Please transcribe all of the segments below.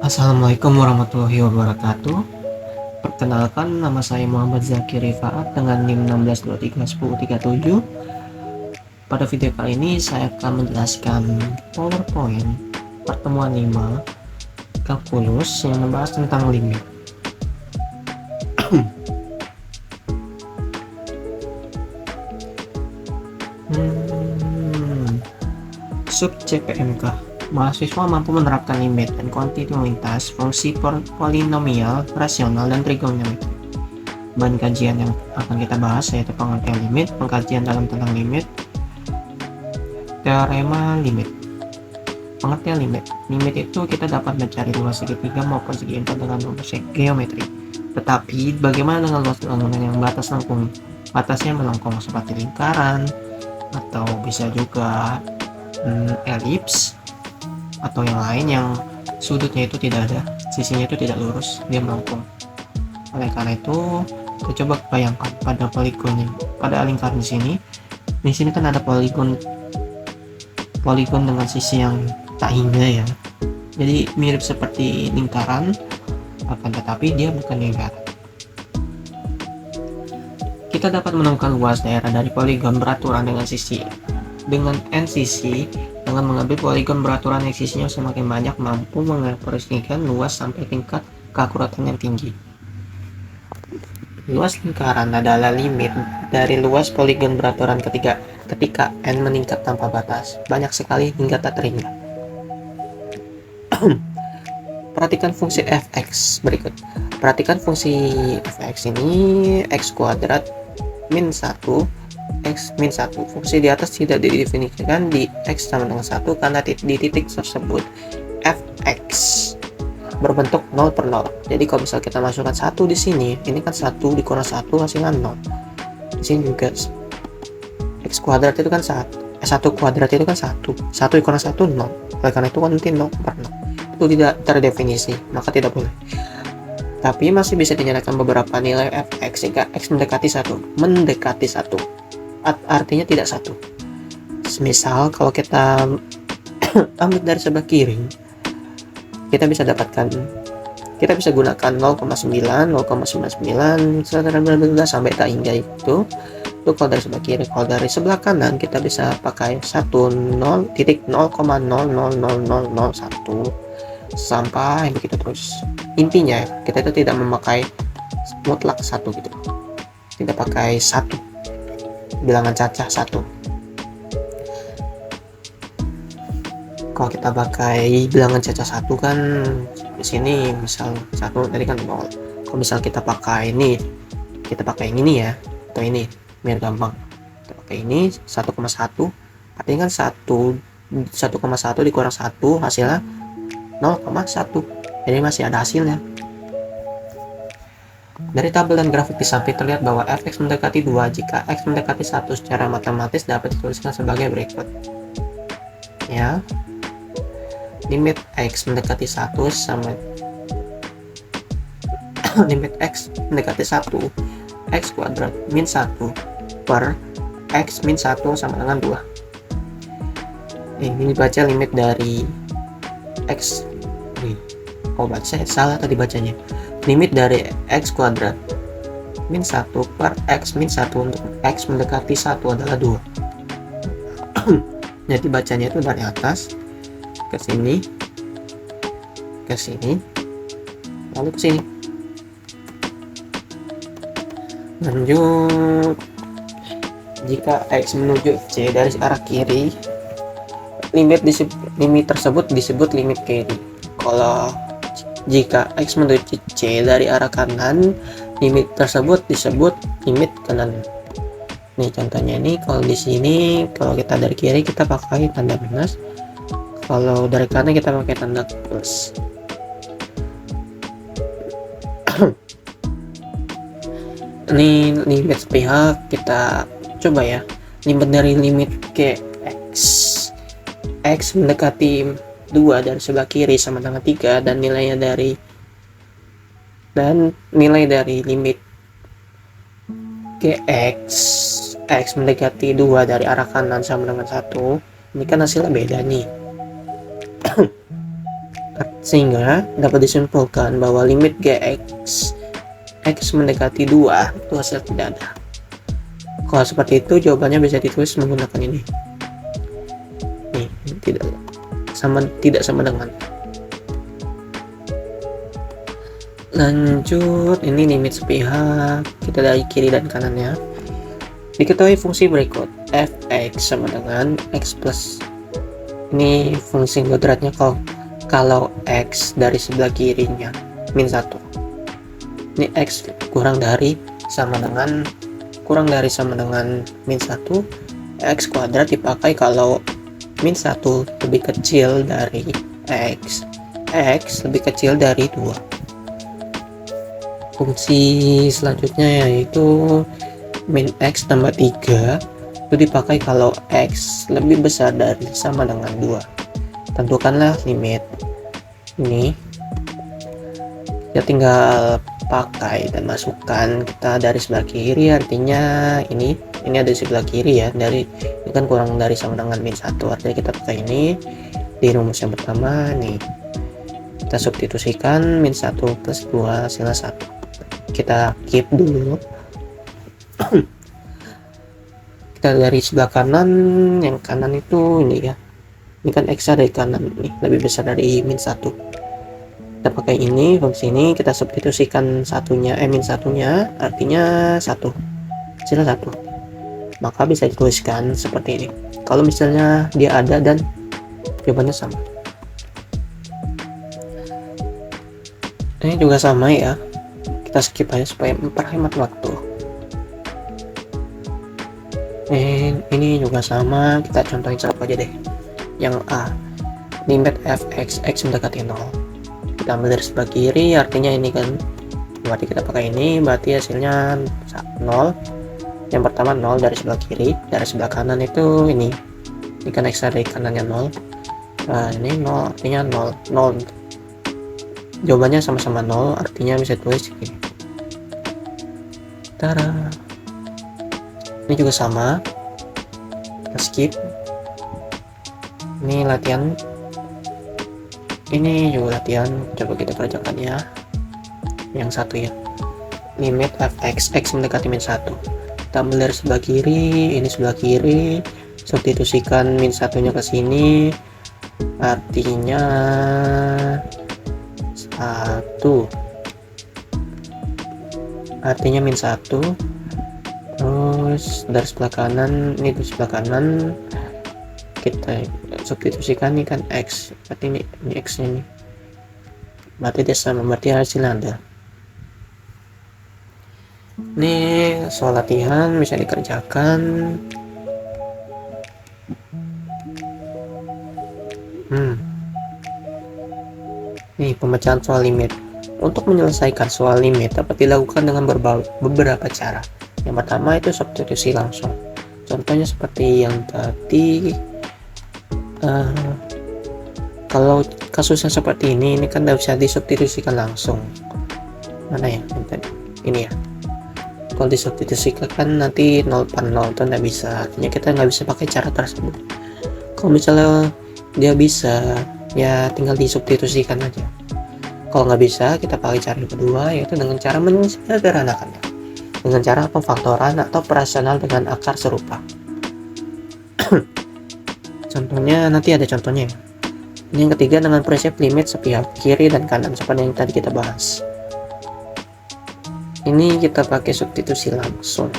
Assalamualaikum warahmatullahi wabarakatuh. Perkenalkan, nama saya Muhammad Zakir Rifaat dengan NIM 16231037. Pada video kali ini saya akan menjelaskan PowerPoint pertemuan 5 kalkulus yang membahas tentang limit. Sub CPMK. Mahasiswa mampu menerapkan limit dan kontinuitas fungsi polinomial, rasional, dan trigonometri. Bahan kajian yang akan kita bahas yaitu pengertian limit, pengkajian dalam tentang limit, teorema limit. Pengertian limit. Limit itu kita dapat mencari luas segitiga maupun segi empat dengan rumus geometri. Tetapi bagaimana dengan luas bangunan yang batas lengkung? Batasnya melengkung seperti lingkaran atau bisa juga elips atau yang lain yang sudutnya itu tidak ada, sisinya itu tidak lurus, dia melengkung. Oleh karena itu, kita coba bayangkan pada poligon pada lingkaran di sini kan ada poligon dengan sisi yang tak hingga ya. Jadi mirip seperti lingkaran, akan tetapi dia bukan lingkaran. Kita dapat menemukan luas daerah dari poligon beraturan dengan n sisi. Dengan mengambil poligon beraturan yang sisinya semakin banyak mampu mengekspresikan luas sampai tingkat keakuratan yang tinggi. Luas lingkaran adalah limit dari luas poligon beraturan ketika n meningkat tanpa batas, banyak sekali hingga tak terhingga. Perhatikan fungsi fx berikut. Perhatikan fungsi fx ini x kuadrat min 1 x min 1. Fungsi di atas tidak didefinisikan di x sama dengan 1 karena di titik tersebut fx berbentuk 0 per 0. Jadi kalau misal kita masukkan 1 di sini, ini kan 1 dikurang 1 hasilnya 0. Di sini juga x kuadrat itu kan 1 kuadrat itu kan 1 dikurang 1 0. Oleh karena itu kan nanti 0 per 0. Itu tidak terdefinisi, maka tidak boleh. Tapi masih bisa dinyatakan beberapa nilai fx jika x mendekati 1. Artinya tidak 1. Misal kalau kita ambil dari sebelah kiri, kita bisa gunakan 0,9, 0,99 sampai tak hingga itu kalau dari sebelah kiri. Kalau dari sebelah kanan kita bisa pakai 10.0,00001 sampai begitu terus. Intinya kita itu tidak memakai mutlak 1 gitu, tidak pakai 1 bilangan cacah 1. Kalau kita pakai bilangan cacah 1 kan di sini misal 1 tadi kan 0. Kalau misal kita pakai ini ya, atau ini biar gampang, kita pakai ini 1,1, artinya kan 1,1 dikurang 1 hasilnya 0,1, jadi masih ada hasilnya. Dari tabel dan grafik di samping terlihat bahwa fx mendekati 2 jika x mendekati 1 secara matematis dapat dituliskan sebagai berikut. Ya. Limit x mendekati 1 sama limit x mendekati 1 x kuadrat min 1 per x min 1 sama dengan 2. Ini dibaca limit dari x. Baca salah tadi bacanya. Limit dari x kuadrat min 1 per x min 1 untuk x mendekati 1 adalah 2. Jadi bacanya itu dari atas ke sini, lalu ke sini. Lanjut, jika x menuju c dari arah kiri, limit tersebut disebut limit kiri. Kalau jika x menuju c dari arah kanan, limit tersebut disebut limit kanan. Nih contohnya ini, kalau di sini kalau kita dari kiri kita pakai tanda minus, kalau dari kanan kita pakai tanda plus. Ini limit sepihak, kita coba ya. Limit dari limit ke x mendekati 2 dari sebelah kiri sama dengan 3 dan nilai dari limit ke x mendekati 2 dari arah kanan sama dengan 1. Ini kan hasilnya beda nih. Sehingga dapat disimpulkan bahwa limit Gx X mendekati 2 itu hasil tidak ada. Kalau seperti itu jawabannya bisa ditulis menggunakan ini. Nih, tidak sama dengan. Lanjut, ini limit sepihak, kita dari kiri dan kanannya. Diketahui fungsi berikut, fx sama dengan x plus, ini fungsi kodratnya kalau x dari sebelah kirinya min 1, ini x kurang dari sama dengan min 1, x kuadrat dipakai kalau min 1 lebih kecil dari x lebih kecil dari 2. Fungsi selanjutnya yaitu min x tambah 3 itu dipakai kalau x lebih besar dari sama dengan 2. Tentukanlah limit. Ini kita tinggal pakai dan masukkan, kita dari sebelah kiri, artinya ini ada di sebelah kiri ya, ini kan kurang dari sama dengan min 1, artinya kita pakai ini di rumus yang pertama nih, kita substitusikan min 1 plus 2 hasilnya 1. Kita keep dulu. Kita dari sebelah kanan, yang kanan itu ini ya, ini kan x dari kanan nih lebih besar dari min 1. Kita pakai ini, fungsi ini kita substitusikan min satunya, artinya 1, hasilnya 1. Maka bisa dituliskan seperti ini kalau misalnya dia ada dan jawabannya sama. Ini juga sama ya, kita skip aja supaya memperhemat waktu. Ini juga sama, kita contohin satu aja deh. Yang A, limit fx x mendekati 0, kita ambil dari sebelah kiri, artinya ini kan berarti kita pakai ini, berarti hasilnya 0. Yang pertama 0 dari sebelah kiri, dari sebelah kanan itu ini kan x dari kanannya 0. Nah ini 0 artinya 0. Jawabannya sama-sama 0, artinya bisa tulis gini. Tara. Ini juga sama, kita skip. Ini latihan, ini juga latihan, coba kita kerjakan ya. Yang satu ya, limit fx x mendekati min 1, kita ambil dari sebelah kiri, ini sebelah kiri, substitusikan min satunya ke sini, artinya 1, artinya min 1. Terus dari sebelah kanan, ini di sebelah kanan kita substitusikan, ini kan x, berarti ini x ini, berarti dia sama, berarti hasilnya ada. Ini soal latihan bisa dikerjakan. Nih pemecahan soal limit. Untuk menyelesaikan soal limit dapat dilakukan dengan beberapa cara. Yang pertama itu substitusi langsung. Contohnya seperti yang tadi. Kalau kasusnya seperti ini kan tidak bisa disubstitusikan langsung. Mana ya? Ini ya. Kalau disubstitusikan kan nanti 0 per 0 itu tidak bisa. Artinya kita nggak bisa pakai cara tersebut. Kalau misalnya dia bisa, ya tinggal disubstitusikan aja. Kalau nggak bisa, kita pakai cara yang kedua, yaitu dengan cara menyederhanakannya, dengan cara pemfaktoran atau perasional dengan akar serupa. Contohnya nanti ada contohnya. Yang ketiga dengan prinsip limit sepihak kiri dan kanan seperti yang tadi kita bahas. Ini kita pakai substitusi langsung.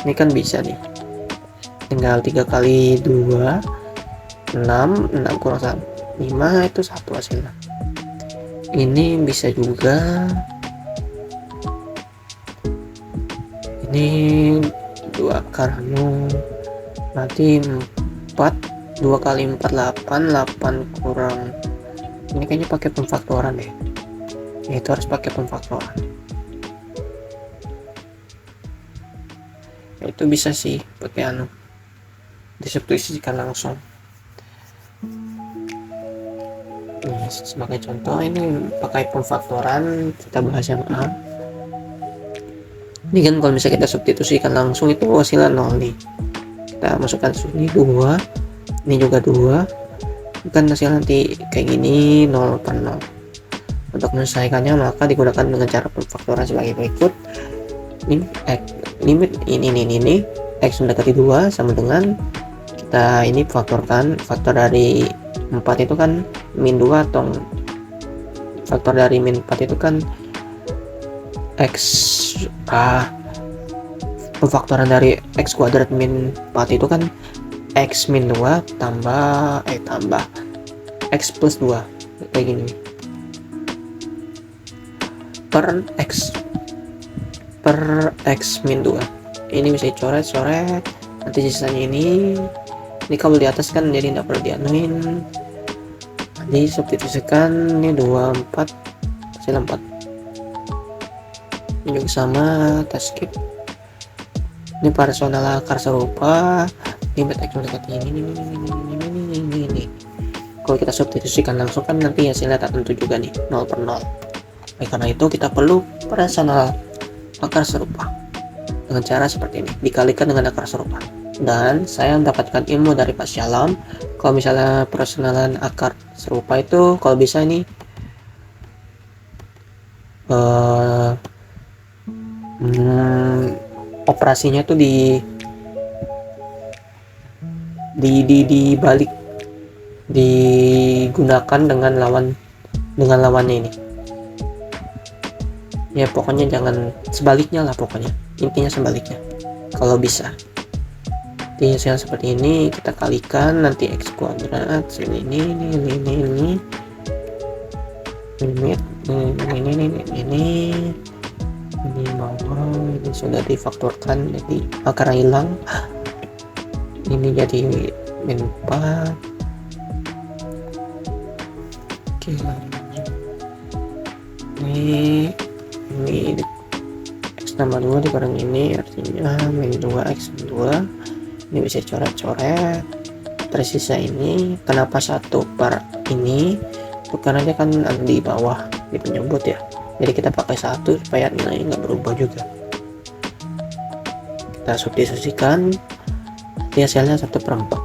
Ini kan bisa nih. Tinggal 3 kali 2, 6 kurang 5 itu 1 hasilnya. Ini bisa juga, ini 2 akar berarti 4, 2 kali 4 8 kurang, ini kayaknya pakai pemfaktoran deh, itu harus pakai pemfaktoran. Itu bisa sih pakai disubstitusikan langsung. Sebagai contoh, ini pakai pemfaktoran, kita bahas yang A. Ini kan kalau misalnya kita substitusikan langsung itu hasilnya 0 nih. Kita masukkan sini 2, ini juga 2, kan hasil nanti kayak gini 0/0. Untuk menyelesaikannya maka digunakan dengan cara pemfaktoran sebagai berikut. Limit ini x mendekati 2 sama dengan kita ini faktorkan, faktor dari 4 itu kan min 2 atau faktor dari min 4 itu kan x pemfaktoran dari x kuadrat min 4 itu kan x min 2 tambah x plus 2 kayak gini per x min 2. Ini bisa dicoret nanti sisanya ini kalau di atas kan jadi tidak perlu dianuin, nanti substitusikan ini 24 hasil 4 ini juga sama, kita skip. Ini parasional akar serupa limit x mendekati ini. Kalau kita substitusikan langsung kan nanti hasilnya tak tentu juga nih, 0/0. Karena itu kita perlu parasional akar serupa dengan cara seperti ini, dikalikan dengan akar serupa. Dan saya mendapatkan ilmu dari Pak Shalom, kalau misalnya perasionalan akar serupa itu kalau bisa ini operasinya tuh dibalik, digunakan dengan lawannya ini ya, pokoknya jangan sebaliknya lah, pokoknya intinya sebaliknya kalau bisa. Intinya seperti ini, kita kalikan nanti x kuadrat ini limit ini bawah, ini sudah difaktorkan jadi akarnya hilang, ini jadi min 4. Oke, ini x tambah 2 dikurang ini artinya min 2x min 2. Ini bisa coret-coret, tersisa ini. Kenapa 1 per ini? Itu karena dia kan ada di bawah di penyebut ya, jadi kita pakai 1 supaya nilainya nggak berubah juga. Kita substitusikan, nanti hasilnya 1/4.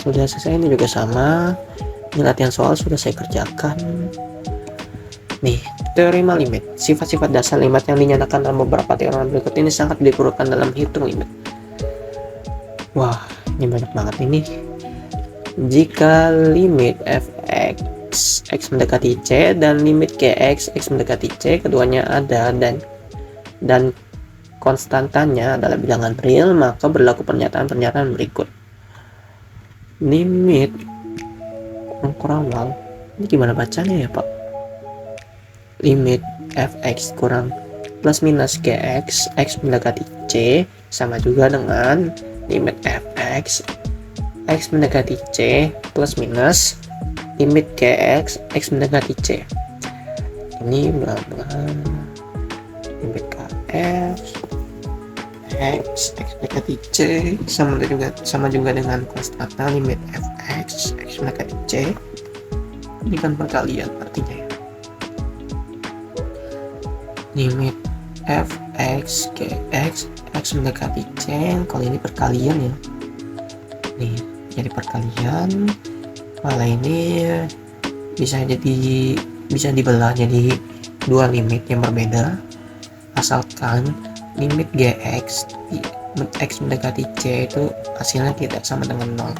Sudah selesai. Ini juga sama, ini latihan soal sudah saya kerjakan. Nih, teorema limit. Sifat-sifat dasar limit yang dinyatakan dalam beberapa teorema berikut ini sangat diperlukan dalam hitung limit. Wah, ini banyak banget ini. Jika limit fx x mendekati c dan limit gx x mendekati c keduanya ada dan konstantanya adalah bilangan real, maka berlaku pernyataan-pernyataan berikut. Limit kurang ini gimana bacanya ya Pak? Limit fx kurang plus minus gx x mendekati c sama juga dengan limit fx x mendekati c plus minus limit gx x mendekati c. Ini bla bla limit kf x mendekati c sama juga dengan konstanta limit fx x mendekati c. Ini kan perkalian artinya ya. Limit fx gx x mendekati c, kalau ini perkalian ya, nih jadi perkalian. Kalau ini bisa dibelah jadi dua limit yang berbeda, asalkan limit gx x mendekati c itu hasilnya tidak sama dengan 0.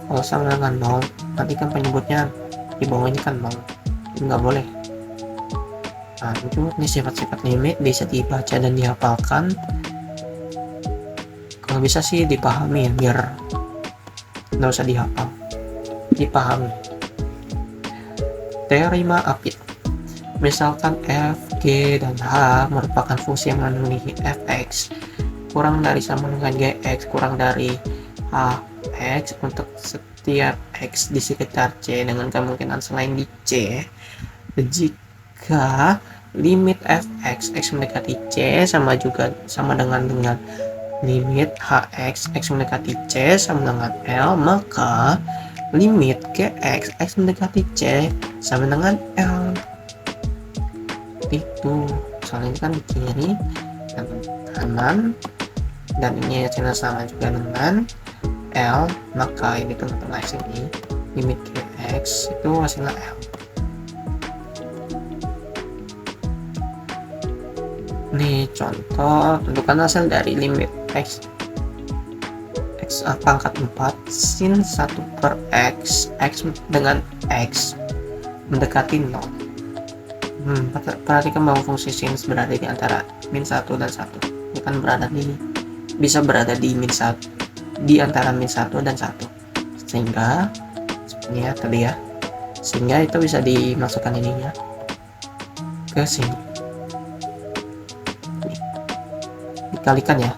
Kalau sama dengan 0 nanti kan penyebutnya di bawah ini kan 0, nggak boleh. Lanjut, nih sifat-sifat limit bisa dibaca dan dihafalkan. Kalau bisa sih dipahami ya, biar nggak usah dihafal, dipahami. Teorema Apit. Misalkan f, g, dan h merupakan fungsi yang memenuhi fx kurang dari sama dengan gx kurang dari hx untuk setiap x di sekitar c dengan kemungkinan selain di c. Jika limit fx x mendekati c sama dengan limit hx x mendekati c sama dengan L, maka limit gx x mendekati c sama dengan L. Itu soalnya ini kan di kiri dan kanan, dan ini hasilnya sama juga dengan L, maka ini tengah-tengah sini limit X itu hasilnya L. Nih contoh, tentukan hasil dari limit X pangkat 4 sin 1 per X dengan X mendekati 0. Perhatikan bahwa fungsi sin berada di antara min 1 dan 1. Ini kan bisa berada di min 1, di antara min 1 dan 1. Sehingga ini ya tadi ya. Sehingga itu bisa dimasukkan ininya ke sini. Dikalikan ya.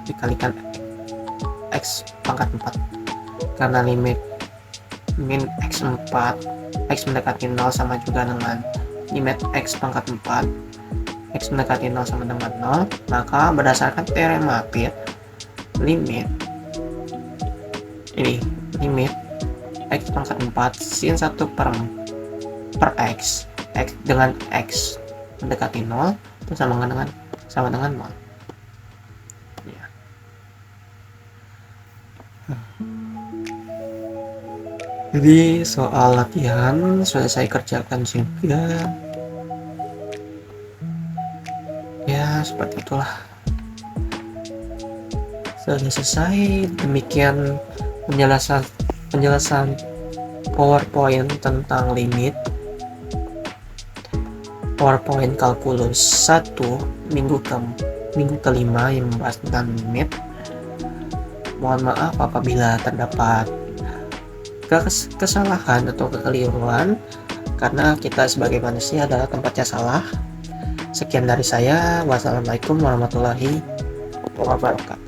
Dikalikan X pangkat 4. Karena limit min X4 X mendekati 0 sama juga dengan limit X pangkat 4 X mendekati 0 sama dengan 0, maka berdasarkan teorema Pitt, limit X pangkat 4 sin 1 per X dengan X mendekati 0 itu sama dengan 0. Ya. Jadi soal latihan sudah saya kerjakan juga. Ya seperti itulah. Sudah selesai. Demikian penjelasan PowerPoint tentang limit. PowerPoint kalkulus 1 minggu kelima yang membahas tentang limit. Mohon maaf apabila terdapat kesalahan atau kekeliruan, karena kita sebagai manusia adalah tempatnya salah. Sekian dari saya. Wassalamualaikum warahmatullahi wabarakatuh.